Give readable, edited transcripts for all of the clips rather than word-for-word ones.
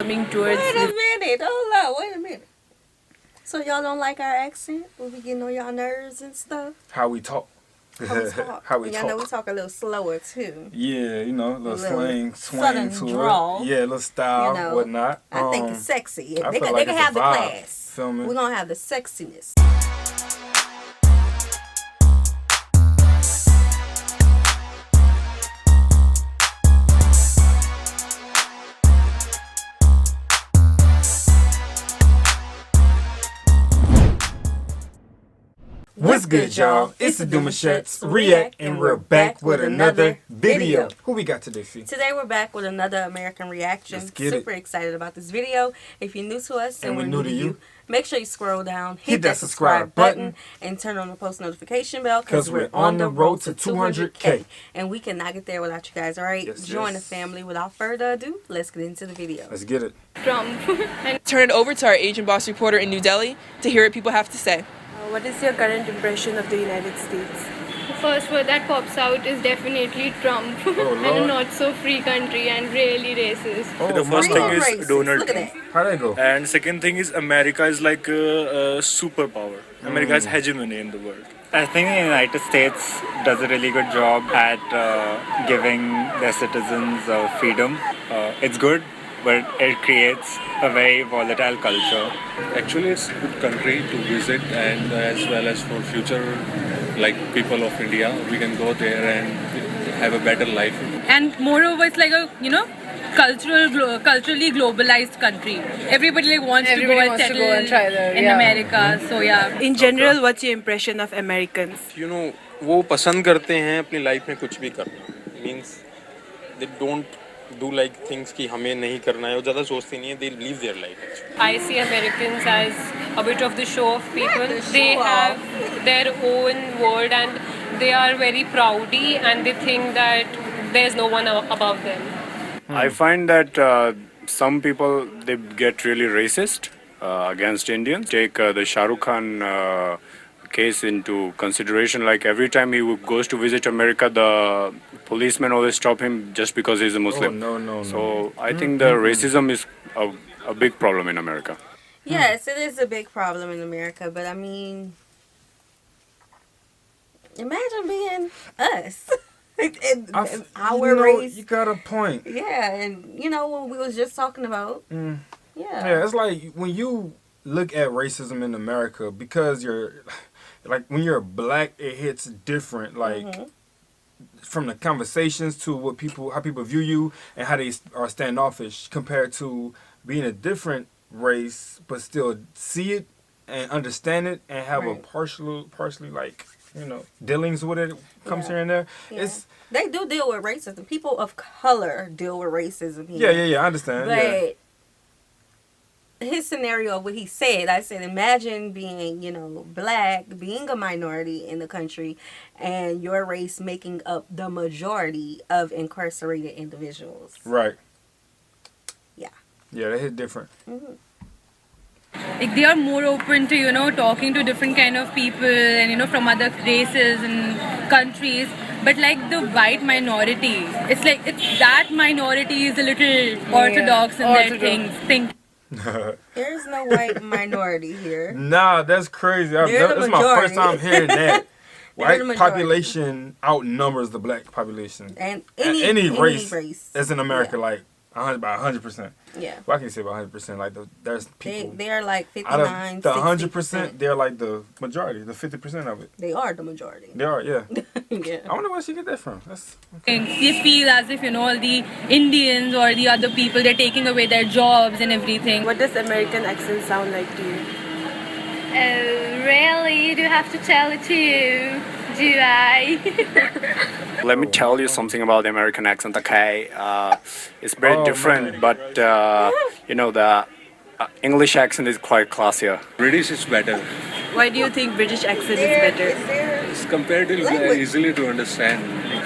welcoming towards. Wait a minute, hold up, wait a minute. So y'all don't like our accent? When we getting on y'all nerves and stuff? How we talk. How we talk. How we Y'all talk. know we talk a little slower too. Yeah, you know, a little swing southern to drawl. it. Yeah, a little style, You know, whatnot. I think it's sexy. I They feel can, like they can it's a have the vibe. class. Feel me? We're gonna have the sexiness. What's good, y'all? It's the Demouchets REACT, and we're back with another video. Who we got today, Fee? Today we're back with another American reaction. Let's get Super excited about this video. If you're new to us And we're new to you, make sure you scroll down, hit that subscribe button, and turn on the post notification bell because we're on the road to 200K. And we cannot get there without you guys, alright? Yes, Join yes. the family. Without further ado, let's get into the video. Let's get it. And turn it over to our Asian boss reporter in New Delhi to hear what people have to say. What is your current impression of the United States? The first word that pops out is definitely Trump. Lord. And a not so free country and really racist. The first thing is Racist. Donald Look at Trump. that. How'd that go? And second thing is America is like a superpower. America has hegemony in the world. I think the United States does a really good job at giving their citizens freedom. It's good, but it creates a very volatile culture. Actually, it's a good country to visit, and as well as for future, like people of India, we can go there and have a better life. And moreover, it's like a culturally globalized country. Everybody wants to go and settle in America. So yeah. In general, what's your impression of Americans? You know, वो पसंद करते हैं अपनी life में कुछ भी करना. Means they don't do like things कि हमें नहीं करना है. वो ज़्यादा सोचते नहीं है. They live their life. I see Americans as a bit of the show-off people. They have their own world and they are very proudy and they think that there's no one above them. I find that some people, they get really racist against Indians. Take the Shah Rukh Khan case into consideration. Like every time he goes to visit America, the policemen always stop him just because he's a Muslim. No. So I think the racism is a big problem in America. Yes, it is a big problem in America, but I mean, imagine being us. in our race. You got a point. Yeah, and you know what we was just talking about. Yeah, it's like when you look at racism in America, because you're like when you're black, it hits different. Like from the conversations to how people view you and how they are standoffish compared to being a different race, but still see it and understand it and have a partially like, you know, dealings with it comes here and there. Yeah. They do deal with racism. People of color deal with racism here. Yeah, I understand. But his scenario, what he said, I said, imagine being, you know, black, being a minority in the country, and your race making up the majority of incarcerated individuals. Right. Yeah, they hit different. Like they are more open to, you know, talking to different kind of people and, you know, from other races and countries. But like the white minority, it's like that minority is a little orthodox in their things. There's no white minority here. Nah, that's crazy. This is my first time hearing that. White population outnumbers the black population. And any race that's in America, like by 100%. Yeah. Well, I can say about 100%. Like there's people. They are like 59, out of the 60%. 100%, they're like the majority, the 50% of it. They are the majority. They are, yeah. Yeah. I wonder where she get that from. That's And they feel as if, you know, all the Indians or the other people, they're taking away their jobs and everything. What does American accent sound like to you? Really? Do I have to tell it to you? Do I? Let me tell you something about the American accent, okay? It's very different, but you know, the English accent is quite classier. British is better. Why do you think British accent is better? It's comparatively easily to understand.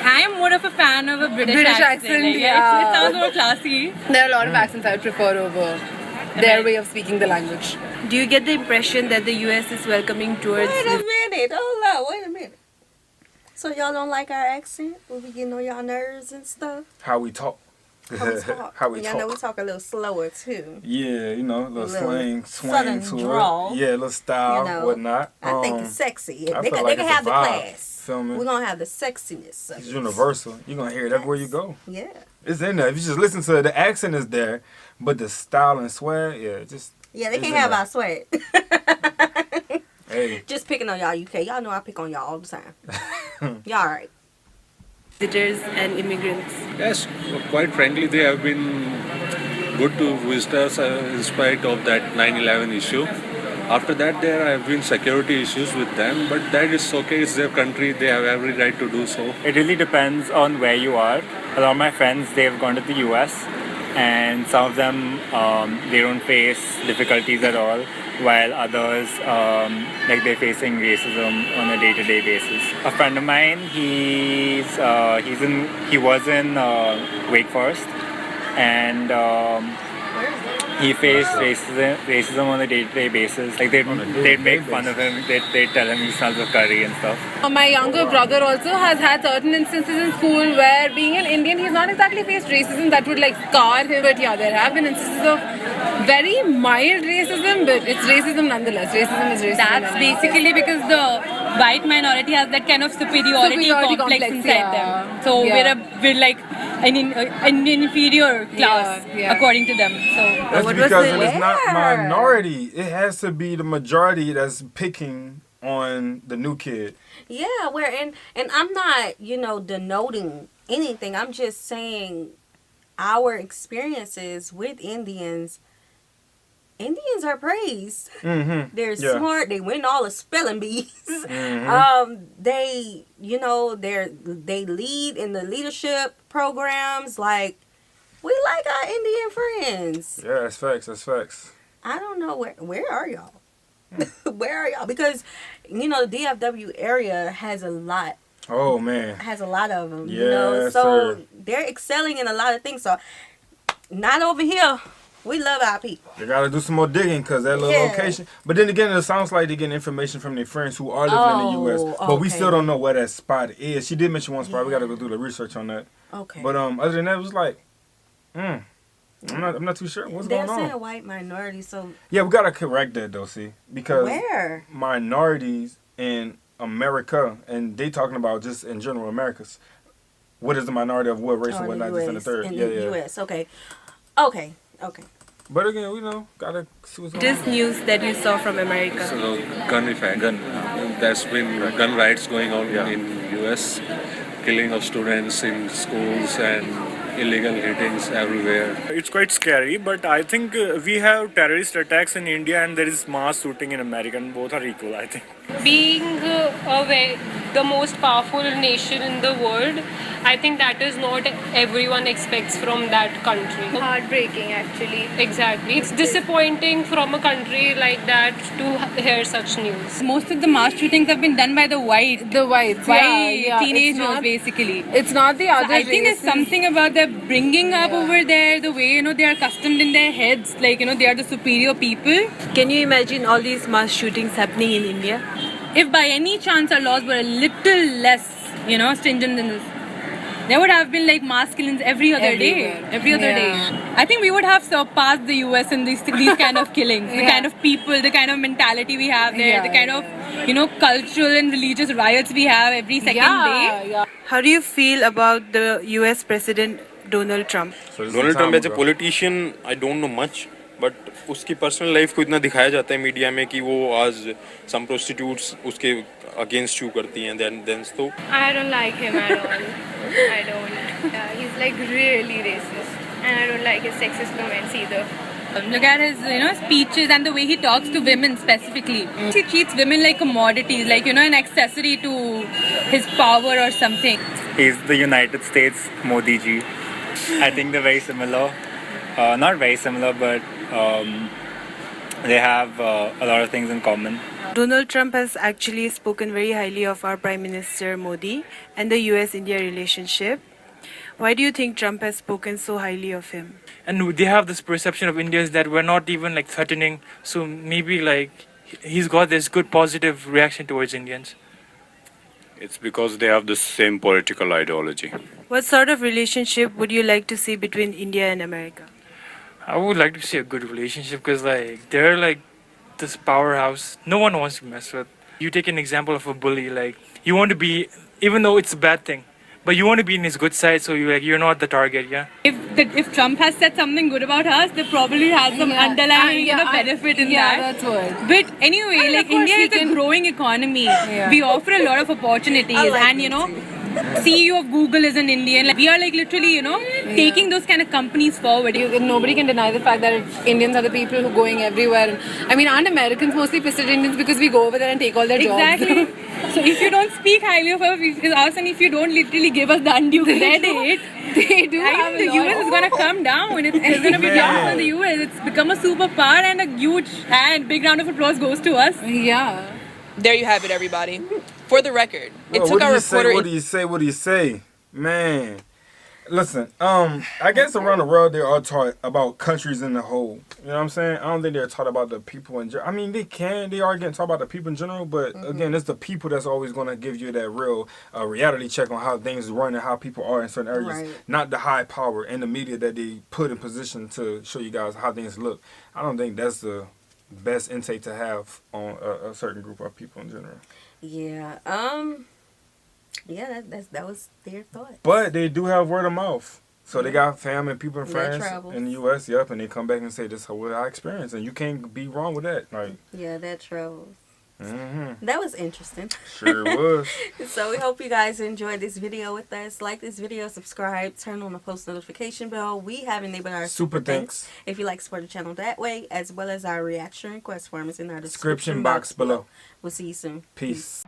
I am more of a fan of a British accent. Like, it sounds more classy. There are a lot of accents I would prefer over their way of speaking the language. Do you get the impression that the US is welcoming towards... Wait a minute, hold up, wait a minute. So y'all don't like our accent? When we getting on y'all nerves and stuff? how we talk. How we talk. How we Y'all know we talk. talk a little slower too. Yeah, you know, a little Little swing southern to drawl, it. Yeah, a little style, you know. whatnot. I think it's sexy. I They feel can, like they can it's a have the vibe. class. Feel me? We're gonna have the sexiness of It's it. universal. You're gonna hear it everywhere you go. Yeah. It's in there. If you just listen to it, the accent is there, but the style and swag, yeah, just Yeah, they it's can in have there. our sweat. Hey, Just picking on y'all UK. Y'all know I pick on y'all all the time. Y'all alright. Visitors and immigrants. Yes, quite frankly, they have been good to visit us in spite of that 9/11 issue. After that, there have been security issues with them, but that is okay. It's their country. They have every right to do so. It really depends on where you are. A lot of my friends, they've gone to the US, and some of them, they don't face difficulties at all, while others, like they're facing racism on a day-to-day basis. A friend of mine, he was in Wake Forest, and he faced racism on a day-to-day basis. Like they'd make fun of him, they'd tell him he smells of curry and stuff. My younger brother also has had certain instances in school where being an Indian, he's not exactly faced racism that would like scar him. But yeah, there have been instances of very mild racism, but it's racism nonetheless. Racism is racism. That's nonetheless. basically because the white minority has that kind of superiority complex inside them. So we're like an inferior class according to them. So that's because it is not minority. It has to be the majority that's picking on the new kid. Yeah, and I'm not, denoting anything. I'm just saying our experiences with Indians. Indians are praised. Mm-hmm. They're Yeah. smart. They win all the spelling bees. Mm-hmm. They, they lead in the leadership programs. Like, we like our Indian friends. Yeah, that's facts. That's facts. I don't know where are y'all? Where are y'all? Because the DFW area has a lot. Oh man. Has a lot of them. Yes, so sir. they're excelling in a lot of things. So not over here. We love our people. They gotta do some more digging because that little location. But then again, it sounds like they're getting information from their friends who are living in the U.S. But we still don't know where that spot is. She did mention one spot. We gotta go do the research on that. Okay. But other than that, it was like, I'm not too sure what's They're going saying on. white minority. So Yeah, we gotta correct that though. See, because where minorities in America, and they talking about just in general Americas. What is the minority of what race and what not? Just in the third. In Yeah, the yeah. U.S. Okay. But again, gotta see what's going on. This news that you saw from America. So gun effect. There's been gun riots going on in US, killing of students in schools and illegal hittings everywhere. It's quite scary, but I think we have terrorist attacks in India and there is mass shooting in America, and both are equal, I think. Being the most powerful nation in the world, I think that is not everyone expects from that country. Heartbreaking, actually. Exactly. It's disappointing from a country like that to hear such news. most of the mass shootings have been done by the whites. White Teenagers, It's not, basically. it's not the other I think there's races. something about their bringing up over there, the way they are accustomed in their heads, like they are the superior people. Can you imagine all these mass shootings happening in India? If by any chance our laws were a little less, stringent than this, there would have been like mass killings every other day. I think we would have surpassed the US in these kind of killings. The kind of people, the kind of mentality we have there, the kind of cultural and religious riots we have every second day. How do you feel about the US President Donald Trump? Donald Trump as a politician I don't know much but उसकी personal life को इतना दिखाया जाता है media में कि वो आज सम प्रोस्टिट्यूट्स उसके अगेंस्ट शू करती हैं देन तो I don't like him at all. I don't. Yeah, he's like really racist. And I don't like his sexist comments either. Look at his, speeches and the way he talks to women specifically. He treats women like commodities, like, an accessory to his power or something. He's the United States Modi ji. I think they're very similar. Not very similar, but they have a lot of things in common. Donald Trump has actually spoken very highly of our Prime Minister Modi and the US-India relationship. Why do you think Trump has spoken so highly of him? And they have this perception of Indians that we're not even like threatening. So maybe like he's got this good positive reaction towards Indians. It's because they have the same political ideology. What sort of relationship would you like to see between India and America? I would like to see a good relationship because like they're like this powerhouse. No one wants to mess with. You take an example of a bully. Like you want to be, even though it's a bad thing, but you want to be in his good side. So you're not the target. Yeah. If Trump has said something good about us, they probably has some underlying benefit in that. That's what. But anyway, And like of course India we is a growing economy. Yeah. We offer a lot of opportunities, and CEO of Google is an Indian. Like, we are like literally, taking those kind of companies forward. Nobody can deny the fact that Indians are the people who are going everywhere. I mean, aren't Americans mostly pissed at Indians because we go over there and take all their jobs? Exactly. So if you don't speak highly of us, and if you don't literally give us the undue credit, they do. I have think the US is gonna come down. It's gonna be down for the US. It's become a superpower, and a huge and big round of applause goes to us. Yeah. There you have it, everybody. For the record, it Well, took our reporter. What do you say? Man. Listen, I guess around the world they are taught about countries in the whole. You know what I'm saying? I don't think they're taught about the people in general. I mean, they are getting taught about the people in general, but again, it's the people that's always going to give you that real reality check on how things run and how people are in certain areas. Right. Not the high power and the media that they put in position to show you guys how things look. I don't think that's the best intake to have on a certain group of people in general. Yeah. Yeah, that was their thought. But they do have word of mouth. So they got family and people and That friends travels. in the U.S., yep, and they come back and say, this is what I experienced. And you can't be wrong with that. Like, Yeah, that travels. mm-hmm. That was interesting. Sure was. So we hope you guys enjoyed this video with us. Like this video, subscribe, turn on the post notification bell. We have enabled our Super thanks. if you like to support the channel that way, as well as our reaction request form is in our Description box below. We'll see you soon. Peace.